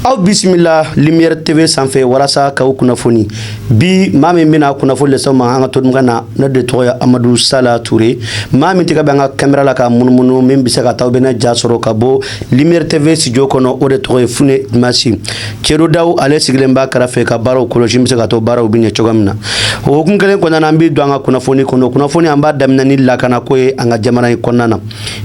Aw bisimila Lumière TV sanfɛ walasa k'aw kunnafoni bi maa min bɛna kunnafoni lase ma an ka to dun na ne de tɔgɔ ye Amadu Sala Touré maa min tɛgɛ bɛ an ka caméra la ka munumunu min bɛ se ka taa bɛna ja sɔrɔ ka bɔ Lumière TV studio kɔnɔ o de tɔgɔ ye Fune Masi Cɛdo Dawu ale sigilen b'a kɛrɛfɛ ka baaraw kɔlɔsi bɛ se ka to baaraw bɛ ɲɛ cogo min na o hukumu kelen kɔnɔna na an bɛ don an ka kunnafoni kɔnɔ kunnafoni an b'a daminɛ ni lakana ko ye an ka jamana in kɔnɔna na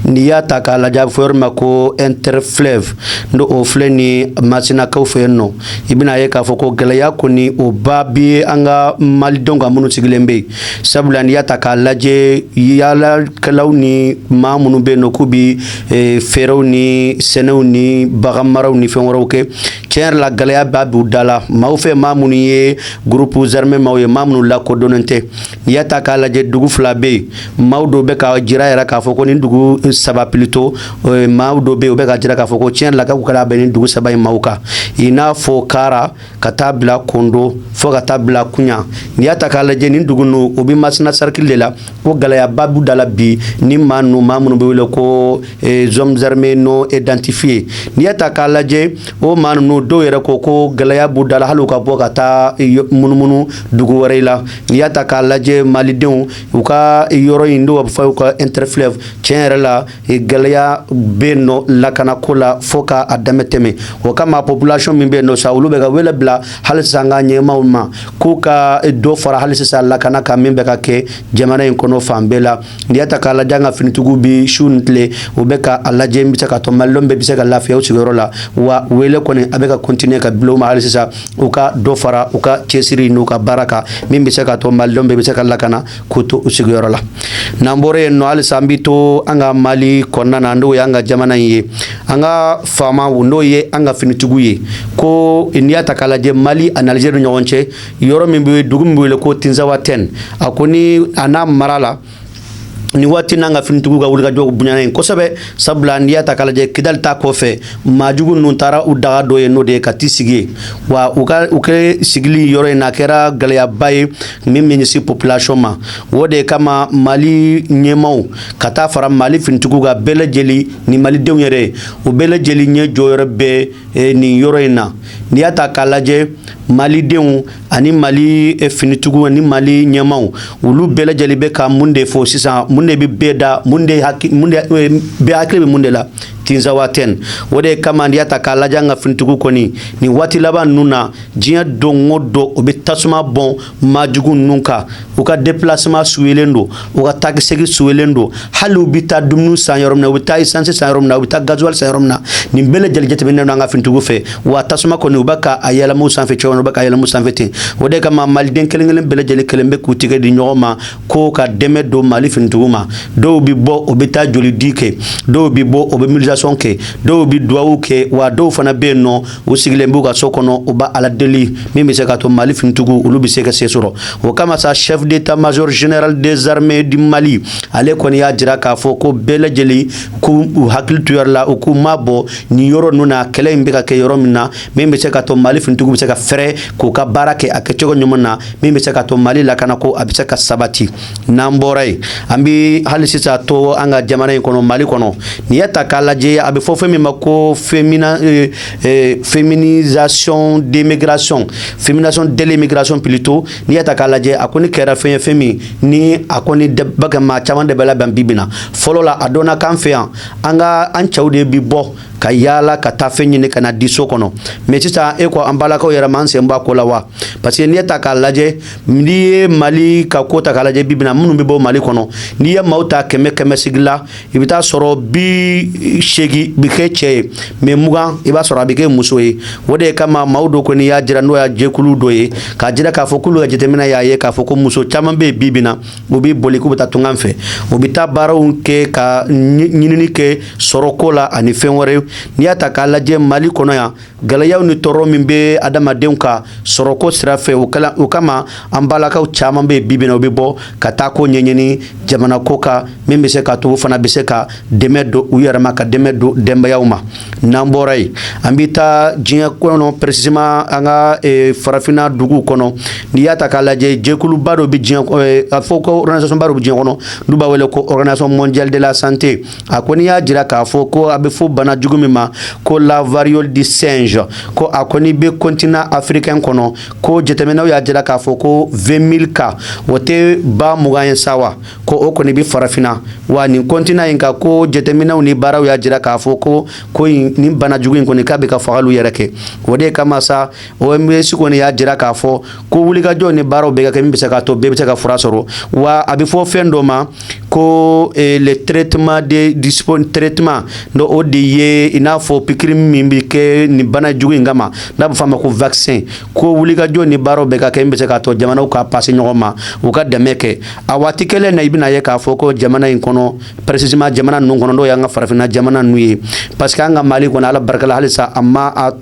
n'i y'a ta k'a lajɛ a bɛ fɔ yɔrɔ min ma ko Interfleuve n'o o filɛ ni Masinakaw fɛ yen nɔ i bɛna ye k'a fɔ ko gɛlɛya kɔni o ba bi an ka malidenw ka minnu sigilen bɛ yen sabula n'i y'a ta k'a lajɛ yaalakɛlaw ni maa minnu bɛ yen nɔ k'u bɛ feerew ni sɛnɛw ni bagan maraw ni fɛn wɛrɛw kɛ tiɲɛ yɛrɛ la gɛlɛya b'a b'u da la maaw fɛ maa minnu ye groupes armés maaw ye maa minnu lakodɔnnen tɛ n'i y'a ta k'a lajɛ dugu fila bɛ yen maaw dɔw bɛ ka jira yɛrɛ k'a fɔ ko nin dugu saba plutôt maaw dɔw bɛ yen u bɛ ka jira k'a fɔ ko tiɲɛ yɛrɛ la k'u kɛra bɛn nin dugu saba in maaw kan i n'a fɔ Kara ka taa bila Kondo fo ka taa bila Kuɲa n'i y'a ta k'a lajɛ nin dugu ninnu u bɛ Masina cercle de la ko gɛlɛyaba b'u da la bi ni maa minnu bɛ wele ko hommes armés non identifiés n'i y'a ta k'a lajɛ o maa ninnu dɔw yɛrɛ ko gɛlɛya b'u da la hali u ka bɔ ka taa munumunu dugu wɛrɛ la n'i y'a ta k'a lajɛ malidenw u ka yɔrɔ in dɔw b'a fɔ u ka Interfleuve tiɲɛ yɛrɛ la gɛlɛya bɛ yen nɔ lakanako la fo k'a dɛmɛ tɛmɛ o kama population min bɛ yen nɔ sa olu bɛ ka wele bila hali sisan ka ɲɛmaaw ma k'u ka dɔ fara hali sisan lakana kan min bɛ ka kɛ jamana in kɔnɔ fan bɛɛ la n'i y'a ta k'a lajɛ an ka finitigiw bi su ni tile u bɛ ka a lajɛ n bɛ se ka to malidenw bɛɛ bɛ se ka lafiya u sigiyɔrɔ la wa wele kɔni a bɛ ka continuer ka bila u ma hali sisan u ka dɔ fara u ka cɛsiri n'u ka baara kan min bɛ se ka to malidenw bɛɛ bɛ se ka lakana k'u to u sigiyɔrɔ la n'an bɔra yen nɔ halisa an bɛ to an ka Mali kɔnɔna na n'o ye an ka jamana in ye an ka faamaw n'o ye an ka finitigiw ye ko n'i y'a ta k'a lajɛ Mali ani Algérie ni ɲɔgɔn cɛ yɔrɔ min bɛ dugu min bɛ wele ko Tinzawatène a ko ni a n'a mara la ni waati n'an ka finitigiw ka wulikajɔ bonyana yen kosɛbɛ sabula n'i y'a ta k'a lajɛ Kidali ta kɔfɛ maajugu ninnu taara u daga dɔ ye n'o de ye ka t'i sigi yen wa u kɛ sigili yɔrɔ in na a kɛra gɛlɛyaba ye min bɛ ɲɛsin population ma o de kama Mali ɲɛmaaw ka taa fara Mali finitigiw ka bɛɛ lajɛlen ni malidenw yɛrɛ u bɛɛ lajɛlen ɲɛ jɔyɔrɔ bɛ nin yɔrɔ in na n'i y'a ta k'a lajɛ malidenw ani Mali finitigiw ani Mali ɲɛmaaw olu bɛɛ lajɛlen bɛ ka mun de fɔ sisan mun de bɛ bɛɛ da mun de bɛɛ hakili bɛ mun de la Tinzawatène o de kama n'i y'a ta k'a lajɛ an ka finitigiw kɔni nin waati laban ninnu na diɲɛ don o don u bɛ tasuma bɔn maajugu ninnu kan u ka déplacement suyelen don u ka tagisegin suyelen don hali u bɛ taa dumuni san yɔrɔ min na u bɛ taa essence san yɔrɔ min na u bɛ taa gasoil san yɔrɔ min na nin bɛɛ lajɛlen jateminɛ don an ka finitigiw fɛ wa tasuma kɔni u bɛ ka a yɛlɛma u sanfɛ cogo min u bɛ ka yɛlɛma u sanfɛ ten o de kama maliden kelen kelen bɛɛ lajɛlen kelen bɛ k'u tigɛ di ɲɔgɔn ma ko ka dɛmɛ don Mali finitigiw ma dɔw bɛ bɔ u bɛ taa joli di kɛ dɔw bɛ bɔ u bɛ mobilisation kɛ dɔw bɛ duwawu kɛ wa dɔw fana bɛ yen nɔ u sigilen b'u ka so kɔnɔ u b'a ala deli min bɛ se ka to Mali finitigiw olu bɛ se ka se sɔrɔ o kama sa chef d'état-major général des armées du Mali ale kɔni y'a jira k'a fɔ ko bɛɛ lajɛlen k'u hakili to yɔrɔ la u k'u mabɔ nin yɔrɔ ninnu na kɛlɛ in bɛ ka kɛ yɔrɔ min na min bɛ se ka to Mali finitigiw bɛ se ka fɛɛrɛ k'u ka baara kɛ a kɛcogo ɲuman na min bɛ se ka to Mali lakana ko a bɛ se ka sabati n'an bɔra yen an bɛ hali sisan to an ka jamana in kɔnɔ Mali kɔnɔ n'i y'a ta k'a lajɛ a bɛ fɔ fɛn min ma ko féminisation d'immigration féminisation de l'immigration plutôt n'i y'a ta k'a lajɛ a kɔni kɛra fɛn ye fɛn min ni a kɔni bɛ ka maa caman de bɛ labɛn bi bi na fɔlɔ la a donna k'an fɛ yan an cɛw de bi bɔ ka yaala ka taa fɛn ɲini ka na di so kɔnɔ mais sisan e ko an balakaw yɛrɛ ma an sen bɔ a ko la wa parce que n'i ye ta k'a lajɛ n'i ye Mali ka ko ta k'a lajɛ bi bi na minnu bɛ bɔ Mali kɔnɔ n'i ye maaw ta kɛmɛ kɛmɛ sigi la i bɛ taa sɔrɔ 80 bɛ kɛ cɛ ye mais 20 i b'a sɔrɔ a bɛ kɛ muso ye o de kama maaw dɔ kɔni y'a jira n'o y'a jɛkulu dɔ ye k'a jira k'a fɔ k'olu ka jateminɛ y'a ye k'a fɔ ko muso caman bɛ yen bi bi na u bɛ boli k'u bɛ taa tungan fɛ u bɛ taa baaraw kɛ ka ɲinini kɛ sɔrɔko la ani fɛn wɛrɛ n'i y'a ta k'a lajɛ Mali kɔnɔ yan gɛlɛyaw ni tɔɔrɔ min bɛ adamadenw kan sɔrɔko sira fɛ o kama an balakaw caman bɛ yen bi bi na u bɛ bɔ ka taa ko ɲɛɲini jamana ko kan min bɛ se ka to u fana bɛ se ka dɛmɛ don u yɛrɛ ma ka dɛmɛ don denbayaw ma n'an bɔra yen an bɛ taa diɲɛ kɔnɔ précisément an ka farafinna duguw kɔnɔ n'i y'a ta k'a lajɛ jɛkuluba dɔ bɛ diɲɛ a fɔ ko organisation ba dɔ bɛ diɲɛ kɔnɔ n'u b'a wele ko organisation mondiale de la santé a kɔni y'a jira k'a fɔ ko a bɛ fɔ bana jugu min ko la variole du singe ko a kɔni bɛ continent africain kɔnɔ ko jateminɛw y'a jira k'a fɔ ko 20,000 cas o tɛ ba 20 ye sa wa ko o kɔni bɛ farafinna wa nin continent in kan ko jateminɛw ni baaraw y'a jira k'a fɔ ko nin bana jugu in kɔni k'a bɛ ka fagaliw yɛrɛ kɛ o de kama sa OMS kɔni y'a jira k'a fɔ ko wulikajɔ ni baaraw bɛ ka kɛ min bɛ se k'a to bɛɛ bɛ se ka fura sɔrɔ wa a bɛ fɔ fɛn dɔ ma ko le traitement de traitement no o de ye i n'a fɔ pikiri min bɛ kɛ nin bana jugu in kama n'a bɛ fɔ a ma ko vaccin ko wulikajɔ ni baaraw bɛ ka kɛ min bɛ se k'a to jamanaw ka passe ɲɔgɔn ma u ka dɛmɛ kɛ a waati kelen na i bɛna ye k'a fɔ ko jamana in kɔnɔ précisément jamana ninnu kɔnɔ n'o y'an ka farafinna jamana ninnu ye parce que an ka Mali kɔnɔ ala barika la halisa a ma a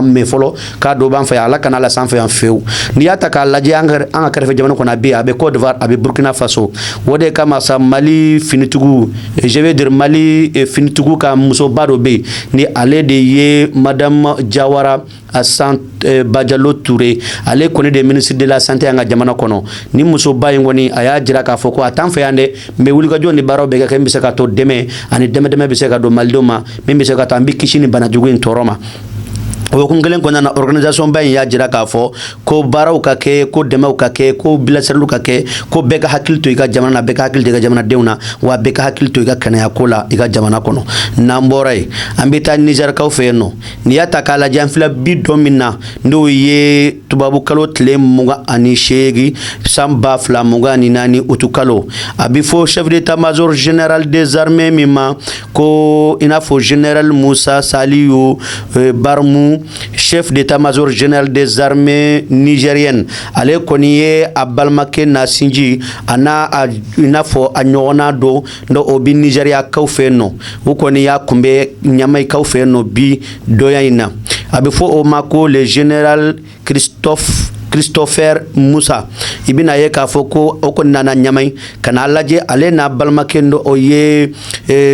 mɛn fɔlɔ k'a dɔ b'an fɛ yan ala kana ala sanfɛ yan fewu n'i y'a ta k'a lajɛ an ka kɛrɛfɛ jamana kɔnɔ a bɛ yen a bɛ Côte d'Ivoire a bɛ Burkina Faso o de kama sa Mali finitigiw je vais dire Mali finitigiw ka musoba dɔ bɛ yen ni ale de ye Madame Jawara Assane Badialo Touré ale kɔni de ministre de la santé an ka jamana kɔnɔ ni musoba in kɔni a y'a jira k'a fɔ ko a t'an fɛ yan dɛ mais wulikajɔ ni baaraw bɛ kɛ min bɛ se ka to dɛmɛ ani dɛmɛ bɛ se ka don malidenw ma min bɛ se ka to an bɛ kisi ni bana jugu in tɔɔrɔ ma o kun kelen kɔnɔna na organisation ba in y'a jira k'a fɔ ko baaraw ka kɛ ko dɛmɛw ka kɛ ko bilasiraliw ka kɛ ko bɛɛ ka hakili to i ka jamana na bɛɛ ka hakili to i ka jamanadenw na wa bɛɛ ka hakili to i ka kɛnɛya ko la i ka jamana kɔnɔ n'an bɔra yen an bɛ taa Nizɛrikaw fɛ yen nɔ n'i y'a ta k'a lajɛ an filɛ bi dɔ min na n'o ye tubabukalo tile 28 san 2024 utukalo a bɛ fɔ chef d'état-major général des armées min ma ko i n'a fɔ général Musa Saliyu Barmu chef d'état-major général des armées nigériennes ale kɔni ye a balimakɛ Nasinji a n'a i n'a fɔ a ɲɔgɔnna dɔ n'o o bɛ Nigériyakaw fɛ yen nɔ u kɔni y'a kunbɛ Ɲamayikaw fɛ yen nɔ bi dɔya in na a bɛ fɔ o ma ko le général Christopher Musa i bɛna ye k'a fɔ ko o kɔni nana Ɲamay ka n'a lajɛ ale n'a balimakɛ dɔ o ye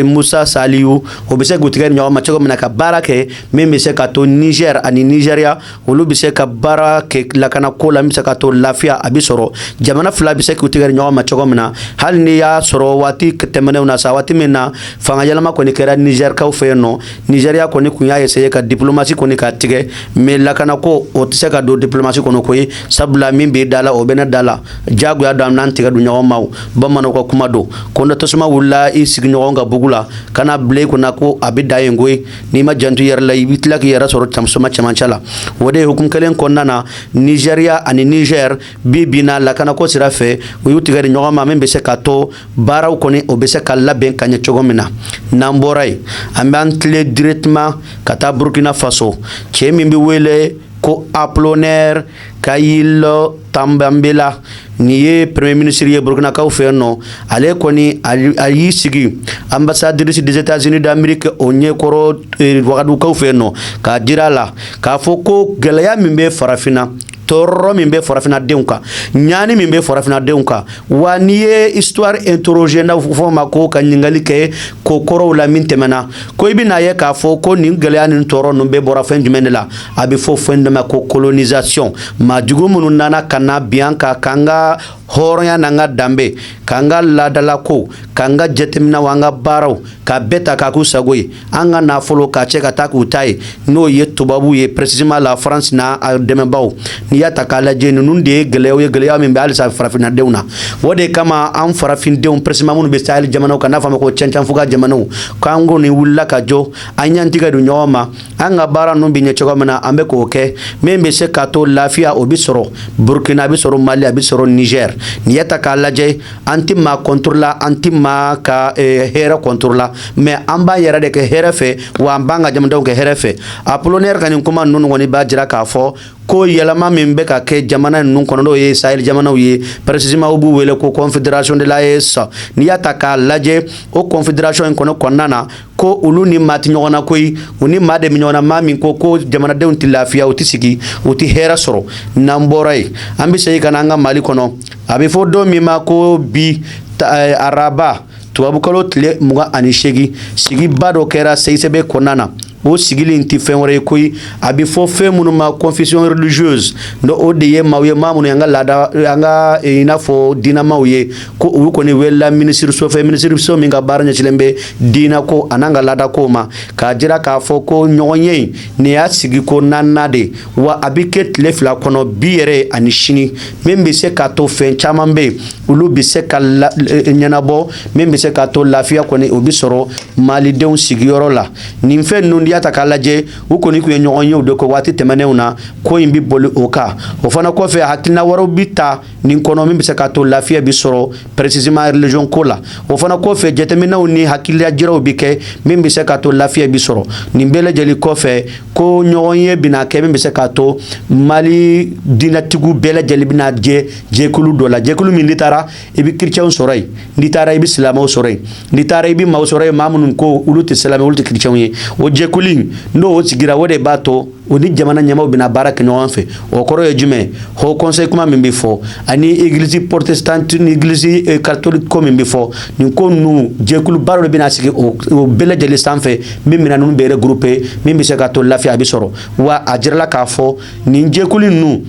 Musa Saliyu o bɛ se k'u tigɛ ɲɔgɔn ma cogo min na ka baara kɛ min bɛ se ka to Niger ani Nigéria olu bɛ se ka baara kɛ lakanako la min bɛ se ka to lafiya a bɛ sɔrɔ jamana fila bɛ se k'u tigɛ ɲɔgɔn ma cogo min na hali n'i y'a sɔrɔ waati tɛmɛnenw na sa waati min na fanga yɛlɛma kɔni kɛra Nigérikaw fɛ yen nɔ Nigéria kɔni kun y'a essayer ka diplomasi kɔni ka tigɛ mais lakanako o tɛ se ka don diplomasi kɔnɔ koyi sabula min bɛ da la o bɛ ne da la jagoya don an n'an tigɛ don ɲɔgɔn ma bamananw ka kuma don ko ni tasuma wulila i sigi ɲɔgɔn ka bugu la kana bila i kunna ko a bɛ da yen koyi n'i ma janto i yɛrɛ la i bɛ tila k'i yɛrɛ sɔrɔ tasuma cɛmancɛ la o de ye hukumu kelen kɔnɔna na Nigéria ani Niger bi na lakanako sira fɛ u y'u tigɛ di ɲɔgɔn ma min bɛ se ka to baaraw kɔni o bɛ se ka labɛn ka ɲɛ cogo min na n'an bɔra yen an b'an tile directement ka taa Burkina Faso cɛ min bɛ wele ko Apollinaire Kayilo Tambambela ni ye premier ministre ye Burkinakaw fɛ yen nɔ ale kɔni a y'i sigi ambassadrice des États-Unis d'Amérique o ɲɛkɔrɔ Wagaduukaw fɛ yen nɔ k'a dir'a la k'a fɔ ko gɛlɛya min bɛ farafinna tɔɔrɔ min bɛ farafinnadenw kan ɲaani min bɛ farafinnadenw kan wa n'i ye histoire interroger n'a fɔ ma ko ka ɲininkali kɛ ko kɔrɔw la min tɛmɛna ko i bɛna ye k'a fɔ ko nin gɛlɛya nin tɔɔrɔ ninnu bɛɛ bɔra fɛn jumɛn de la a bɛ fɔ fɛn dɔ ma ko colonisation maajugu minnu nana ka na bin an kan k'an ka hɔrɔnya n'an ka danbe k'an ka laadalako k'an ka jateminɛw an ka baaraw ka bɛɛ ta k'a k'u sago ye an ka nafolo ka cɛ ka taa k'u ta ye n'o ye tubabuw ye précisément la France n'a dɛmɛbaw n'i y'a ta k'a lajɛ ninnu de ye gɛlɛyaw ye gɛlɛya min bɛ halisa farafinnadenw na o de kama an farafindenw précisément minnu bɛ Sahel jamanaw kan n'a fɔ a ma ko cɛncanfuga jamanaw k'an kɔni wulila ka jɔ an y'an tigɛ don ɲɔgɔn ma an ka baara ninnu bɛ ɲɛ cogo min na an bɛ k'o kɛ min bɛ se k'a to lafiya o bɛ sɔrɔ Burkina a bɛ sɔrɔ Mali a bɛ sɔrɔ Niger n'i y'a ta k'a lajɛ an ti maa contrôler an ti maa ka hɛrɛ contrôler mais an b'a yɛrɛ de kɛ hɛrɛ fɛ wa an b'an ka jamanadenw kɛ hɛrɛ fɛ Apollinaire ka nin kuma ninnu kɔni b'a jira k'a fɔ ko yɛlɛma min bɛ ka kɛ jamana ninnu kɔnɔ n'o ye Sahel jamanaw ye précisément u b'u wele ko confédération de l'AES n'i y'a ta k'a lajɛ o confédération in kɔnɔna na ko olu ni maa tɛ ɲɔgɔn na koyi u ni maa de bɛ ɲɔgɔn na maa min ko jamanadenw tɛ lafiya u tɛ sigi u tɛ hɛrɛ sɔrɔ n'an bɔra yen an bɛ segin ka na an ka Mali kɔnɔ a bɛ fɔ don min ma ko bi araba tubabukalo tile 28 sigiba dɔ kɛra CICB kɔnɔna na o sigili nti fen wore koy abi fo fe munu ma confession religieuse no o de ye mawye mamunu yanga lada yanga ina fo dina mawye ko u ko ni wella ministre so fe ministre so minga barnya chilembe dina ko ananga lada ko ma ka jira ka fo ko nyonye ni ya sigi ko nanade wa abiket lefla kono biere ani shini membe se ka to fen chamambe ulu bi se ka nyanabo membe se ka to lafia ko ni obi soro mali deun sigiyoro la ni fen nundi ata kalaje u ko ni ku nyonye de ko wati temane una ko imbi boli oka o fana ko fe hakina waro bita ni kono membe se ka to lafia bi soro précisément religion ko la o fana ko fe jetemina ni hakila jiro bi ke membe se ka to lafia bi soro ni bele jeli ko fe ko nyonye bina ke membe se ka to mali dinatigu bele jeli bina je kulu dola je kulu min litara ibi kirchaun soray litara ibi islamo soray litara ibi mawsoray mamunun ko uluti islam uluti kirchaun ye o je kulin no o sigira wode bato oni jamana nyama bina baraka no fe o koro ye jume ho conseil kuma min bifo ani église protestante ni église catholique comme min bifo ni ko nu je kulu baro bina sigi o bele jeli sanfe min mina nun bere groupe min bi se ka to lafi abi soro wa ajirla ka fo ni je kulin nu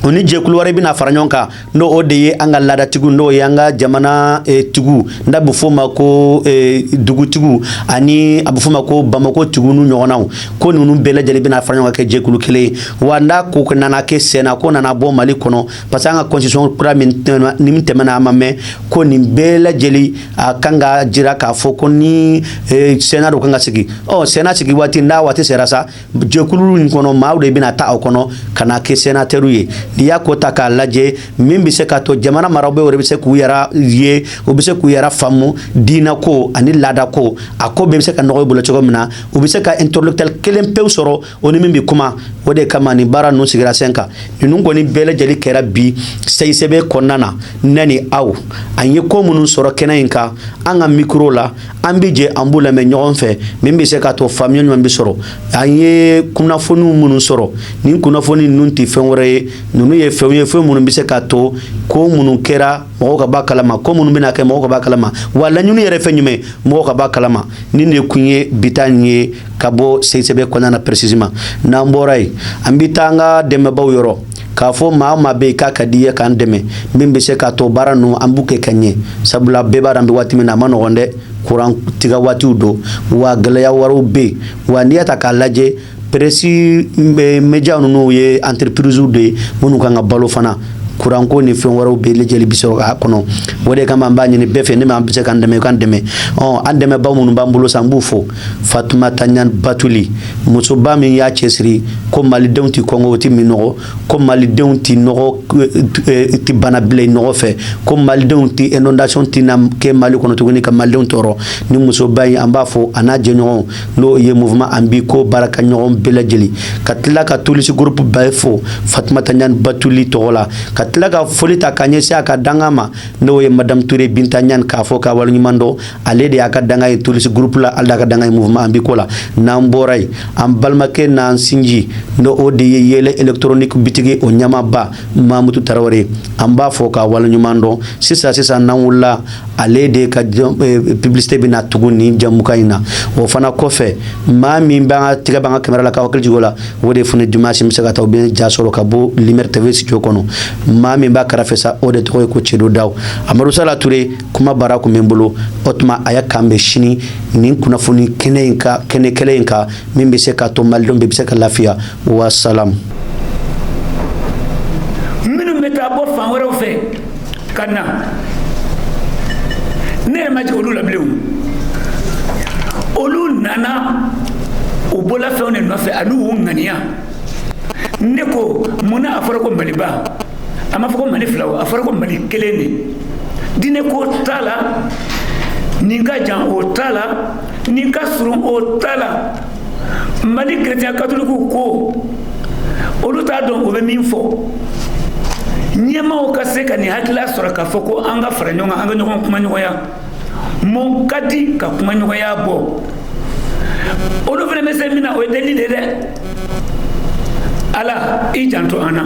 oni jekulu ware bina faranyonka no odeye anga lada tigu no yanga jamana tigu ndabu foma ko dugu tigu ani abu foma ko bamako tigu nu nyonaw ko nunu bele jeli bina faranyonka ke jekulu kele wanda ko nana ke sena ko nana bo mali kono pasanga constitution kura min temana amame ko ni bele jeli kanga jira ka foko ni sena do kanga sigi o sena sigi wati nda wati serasa jekulu kono mawde bina ta kono kana ke sena teruye ya kota ka laje min bi se ka to jamana marabe wore bi se ku yara ye o bi se ku yara famu dina ko ani lada ko ako be se ka no bolo chogo mina o bi se ka intellectuel kelen pe soro oni min bi kuma wode kama ni bara no sigira senka nun ko ni bele jeli kera bi sey sebe konana nani aw anye ko munun soro kenayinka anga micro la ambije ambula me nyon fe min bi se ka to famio nyom bi soro anye kuna fonu munun soro nin kuna foni nunti fenwore nunu ye fe munun bi se ka to ko munun kera mo ka bakalama ko munun bina ke mo ka bakalama wala nyunu yere fe nyume mo ka bakalama ni ne kunye bitanye kabo sey sebe konana précisément na mboray ambitanga deme baw yoro ka fo ma be ka kadiye kan deme min bi se ka to baranu ambuke kanye sabula be barambi watimina manogonde kuran tiga wati do wa galaya waro be wa niyata ka laje presi media no ye entreprise de munu kan balo fana kuran ko ni fen waro be lejeli biso ka kono wode kama mbanye ni befe ni ma kan deme andeme ba munu bambulo sambufo Fatuma Tanyan Batuli muso ba min ya chesri ko mali dewti kongo ti minogo ko mali dewti nogo ti banable nogo fe ko mali dewti inondation ti na ke mali kono to ni ka mali dewtoro ni muso ba yi ambafo ana jenyo no ye mouvement ambi ko baraka nyon belajeli katla ka tulisi groupe baifo Fatuma Tanyan Batuli tola katla ka folita kanyesi aka dangama no ye madame Touré Binta Nyan ka fo ka walu nyimando alede aka danga e tulisi groupe la alda ka danga mouvement ambi ko la na mboray am balmake na sinji no ode yele électronique bitigi o nyama ba Mamutu Tarawore amba fo ka walu nyimando sisa nawula alede ka publicité bina tuguni jamukaina o fana kofe mami banga tiga banga camera la ka wakil jigola wode fune dimanche misaka taw be jasoro ka bo Lumière TV si jokono mami ba karafesa ode to ko chedo daw Amadou Sala Touré kuma baraku membolo otma aya kambe shini nin kuna funi kene kelenka mimbe se ka to maldon be se ka lafia wa salam minu meta bo fan woro fe kana ne ma ji olu la blew olu nana o bola fe on no fe anu ngania ne ko muna afara ko maliba ama fa ko mali flaw afara ko mali kelene dine ko tala ninga jan o tala ninga surun o tala mali chrétien catholique ko olu ta don o be min fo nyema o ka se ka ni hakila sura ka fo ko anga fara nyonga anga nyonga kuma nyoya mon kadi ka kuma nyoya bo olu fene mese mina o deli de ala i janto ana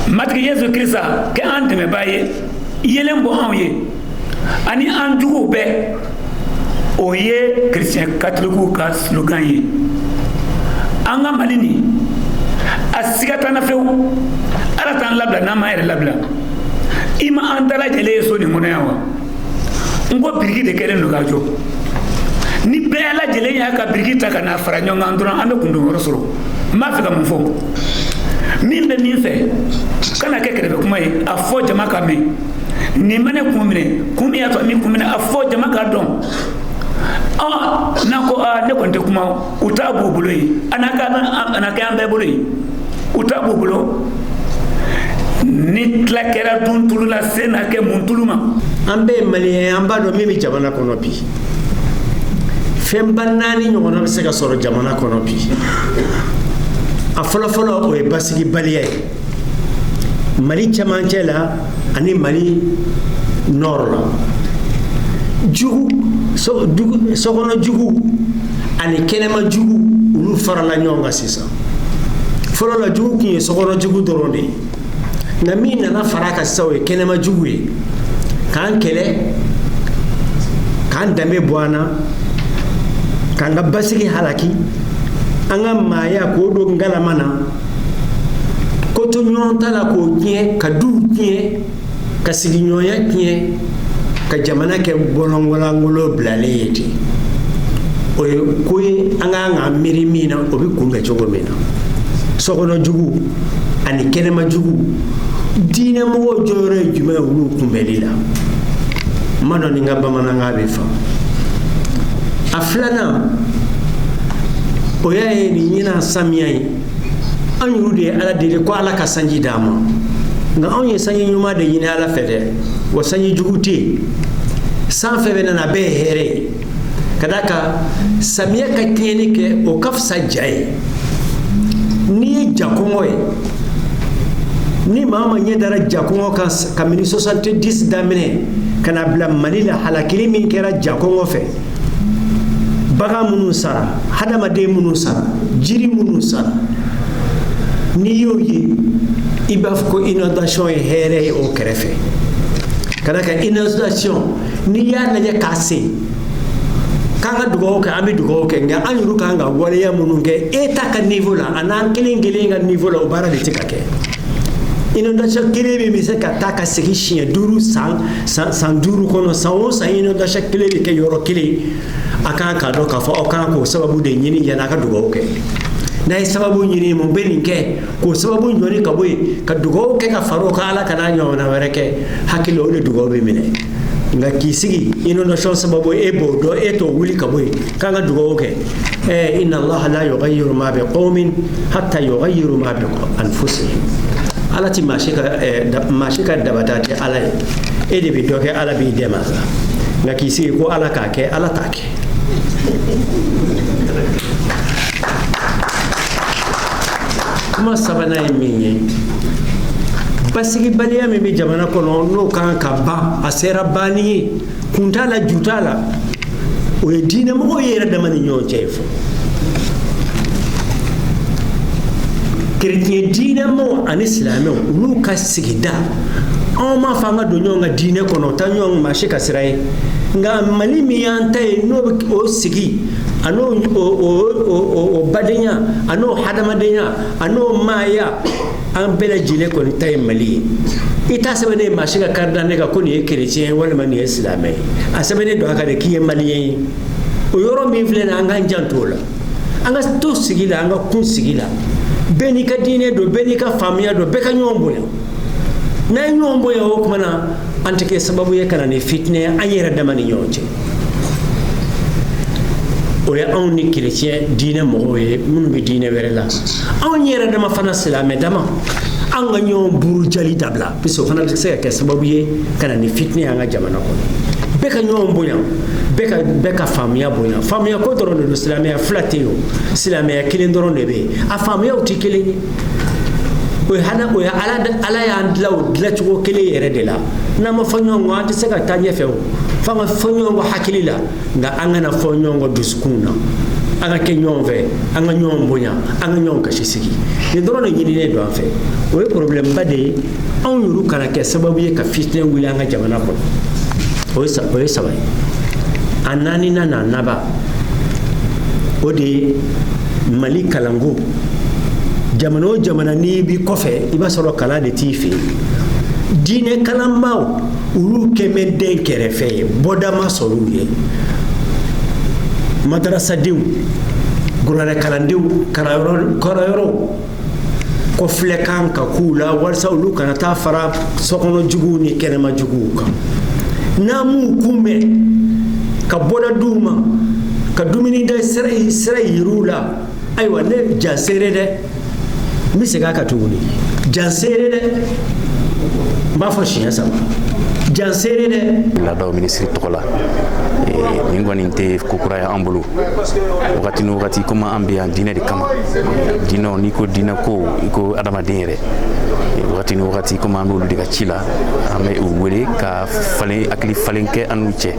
matki Yesu Krista ke ante me baye yelen bo anye ani an jugo be o ye chrétien catholique ka slogan ye anga malini asigata na few ala tan labla na ma ere labla ima andala jele so ni mona yawa ngo birigi de kelen no gajo ni bela jele ya ka birigi ta kana fara nyonga andron ame kundu rosoro ma fe ka mfo min be min fe kana ke kere kuma yi afo jama ka me ni mane kumine kumi ya to mi kumine afo jama ka don nako ne konte kuma utabu buloyi anaka ambe buloyi utabu bulo ni tlakera tuntulu la sena ke muntuluma ambe mali amba do mimi jamana kono bi fembanani nyona be se ka soro jamana kono bi afolo folo o e basigi baliye mali chamancela ani mali norla jugu so kono jugu ani kenema jugu ulu farala nyonga sisa folo la jugu ki so kono jugu doronde na mina na faraka sawe kenema jugu kan kele kan dambe bwana kan ga basigi halaki anga maya ko do ngala mana ko to nyonta la ko tie ka du tie ka sigi nyoya tie ka jamana ke bolongola ngolo blaleti o ko anga miri mina obi kunga jogo mina so kono jugu ani kenema jugu dina mo jore juma wulu kumbelila mano ni ngaba mananga befa aflana oyaye ni nyina samiyai anyude ala dele ko ala ka sanji dama nga onye sanyi nyuma de yina ala fede wa sanyi juguti san febe na be here kadaka samiya ka tieni ke o kafsa jai ni jakomoy ni mama nye dara jakongo ka mini 70 damine kana bla manila halakili min kera jakongo fe baga munu sara hadama de munu sara jiri munu sara ni yoyi ibaf ko inondation e here o krefe kada ka inondation ni ya na je kase kanga dugo ka ami dugo ke nga anyuru kanga wale ya munu ke eta ka niveau la anan kelingelinga niveau la obara de tikake inondation kelebe mi se ka taka segi chien duru san duru kono sawo sa inondation kelebe ke yoro kele aka ka do ka fa o kan ko sababu de nyini yana ka dugo ke na sababu nyini mo benin ke ko sababu nyoni ka boy ka dugo ke ka faro ka ala kana nyona wereke hakilo de dugo be mine nga kisigi inondation sababu e bodo eto wuli ka boy kanga dugo ke inna allah la yughayyiru ma bi qaumin hatta yughayyiru ma bi anfusihim alati mashika dabatati ala ede bi doke ala bi dema nga kisi ko ala ka ke ala take kuma sabana yeminye basigi baliya mi bi jamana kono no kan ka ba asera bani kuntala jutala o edina mo yera damani nyonchefo chrétien dina mo an islamé ulu ka sigida on ma fanga do nyonga dine kono ta nyong ma shika sirai nga mali mi yante no o sigi ano o badenya ano hadamadenya ano maya an bela jile ko tay mali ita sabane ma shika karda ne ka ko ni chrétien wala man islamé asabane do aka de kiye mali o yoro mi flena anga jantola anga to sigila anga kun sigila beni ka dine do beni ka famia do be ka nyombo na nyombo ya hokmana antike sababu ya kana ne fitne anyera damani nyonje o ya on ni chrétien dine mo ye mun bi dine werela on yera dama fana islamé dama anga nyom buru jali dabla biso fana se ka sababu ye kana ne fitne anga jamana ko be ka nyombo ya beka famia boya famia ko doron do islamé flateo islamé kilen doron lebe a famia o tikele o hana o ya ala ya andlaw dlacho kele yere de la na ma fanyo ngati seka tanye few fanga fanyo ngo hakilila nga angana fanyo ngo duskuna anga ke nyonve anga nyombonya anga nyonka shisiki ni doron ni ne do afa o problème bade on yuru kana ke sababu ye ka fitne wila anga jamana ko o sa a naaninan n'a naba o de ye Mali kalanko jamana o jamana n'i bi kɔfɛ i b'a sɔrɔ kalan de t'i fɛ diinɛ kalanbaaw olu kɛmɛ den kɛrɛfɛ ye bɔda ma sɔrɔ u ye madarasadenw kuranɛ kalandenw kalanyɔrɔw kɔfilɛ kan ka k'u la walasa olu kana taa fara sɔkɔnɔ juguw ni kɛnɛma juguw kan n'an m'u kunbɛn ka bɔda d'u ma ka dumuni da sira yir'u la ayiwa ne janseere dɛ n bɛ segin a kan tuguni janseere dɛ n b'a fɔ siɲɛ 3 janseere dɛ laadaw minisiri tɔgɔ la nin kɔni tɛ ko kura ye an bolo wagati ni wagati komi an bɛ yan diinɛ de kama diinɛw n'i ko diinɛ ko i ko adamaden yɛrɛ wagati ni wagati komi an b'olu de ka ci la an bɛ u wele ka hakili falen kɛ an n'u cɛ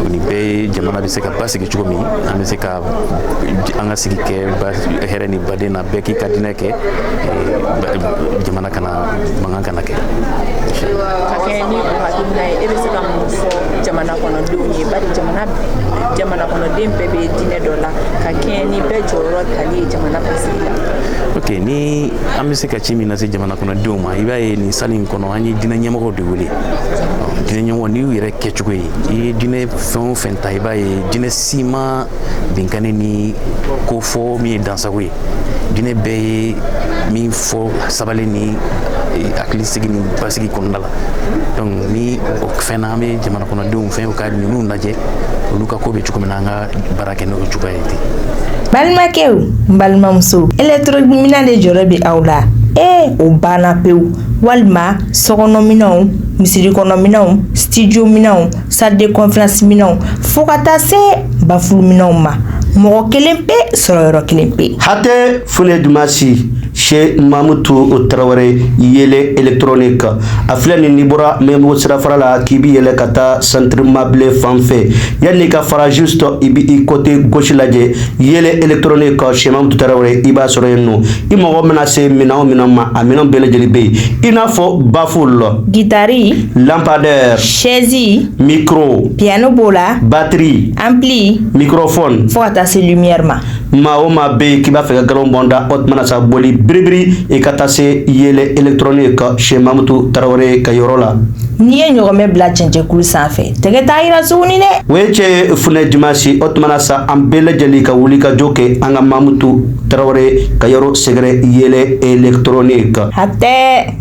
o ni bɛɛ ye jamana bɛ se ka basigi cogo min an bɛ se ka an ka sigi kɛ hɛrɛ ni baden na bɛɛ k'i ka diinɛ kɛ jamana kana mankan kana kɛ. Ka kɛ ni o hakilina ye e bɛ se ka mun fɔ jamana kɔnɔdenw ye bari jamana kɔnɔden bɛɛ bɛ diinɛ dɔ la ka kɛ ni bɛɛ jɔyɔrɔ tali ye jamana basigi la. Ok, ni an bɛ se ka ci min lase jamana kɔnɔdenw ma i b'a ye nin sali in kɔnɔ an ye diinɛ ɲɛmɔgɔw de wele diinɛ ɲɛmɔgɔ n'i y'u yɛrɛ kɛcogo ye i ye diinɛ fɛn o fɛn ta i b'a ye diinɛ si ma binkani ni ko fɔ min ye dansago ye diinɛ bɛɛ ye min fɔ sabali ni hakilisigi ni basigi kɔnɔna la donc ni o fɛn na an bɛ jamana kɔnɔdenw fɛn u ka ninnu lajɛ olu ka ko bɛ cogo min na an ka baara kɛ n'o cogoya ye ten. Balimakɛw n balimamuso électronique de jɔyɔrɔ bɛ aw la o banna pewu walima sokɔnɔminɛnw misiri kɔnɔminɛnw studio minɛnw salle de conférence minɛnw fo ka taa se bafuluminɛnw ma mɔgɔ kelen pe sɔrɔ yɔrɔ kelen pe. Hatɛ Fune Dumasi Sheikh Mamutu Traoré yele électronique a filɛ nin n'i bɔra Membo sirafara la k'i bi yɛlɛ ka taa centre Mabile fan fɛ yanni ka fara juste i bi i côté gauche lajɛ yele électronique Sheikh Mamutu Traoré i b'a sɔrɔ yen nɔ i mɔgɔ mana se minɛn o minɛn ma a minɛn bɛɛ lajɛlen bɛ yen i n'a fɔ bafoule guitare lampadaire chaise micro piano b'o la batterie ampli microphone fo ka taa se lumière ma maa o maa bɛ yen k'i b'a fɛ ka galon bɔnda o tuma na sa boli biribiri i ka taa se yele électronique Sheikh Mamutu Traoré ka yɔrɔ la. N'i ye ɲɔgɔnmɛ bila cɛncɛnkulu sanfɛ tɛgɛ t'a yira suguni dɛ. O ye cɛ Fune Dumasi o tuma na sa an bɛɛ lajɛlen ka wuli ka jɔ kɛ an ka Mamutu Traoré ka yɔrɔ sɛgɛrɛ yele électronique. Hatɛ.